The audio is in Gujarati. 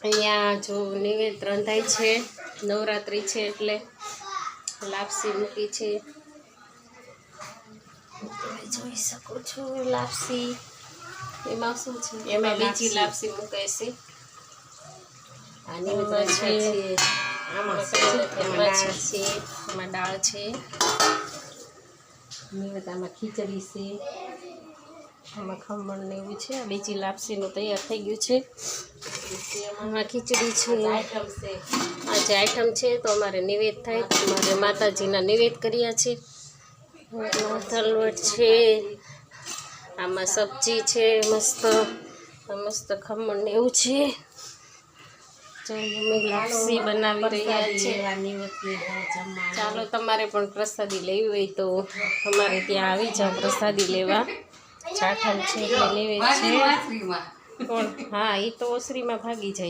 અહીંયા જો નિવેદ રંધાય છે, નવરાત્રિ છે એટલે લાપસી મૂકી છે. તમે જોઈ શકો છો લાપસી. એમાં શું છે? એમાં બીજી લાપસી મૂકે છે. આની છે એમાં દાળ છે, નિવેદામાં ખીચડી છે, આમાં ખમણ ને એવું છે. બીજી લાપસીનું તૈયાર થઈ ગયું છે. આમાં ખીચડી છે. આજે આઈટમ છે તો અમારે નિવેદ થાય, અમારે માતાજીના નિવેદ કર્યા છે. તલવટ છે, આમાં સબ્જી છે, મસ્ત મસ્ત ખમણ ને એવું છે. અમે લાપસી બનાવી રહ્યા છીએ. ચાલો તમારે પણ પ્રસાદી લેવી હોય તો અમારે ત્યાં આવી જાઓ પ્રસાદી લેવા. ચાઠમ છે એટલે લેવે છે. હા, એ તો ઓસરીમાં ભાગી જાય.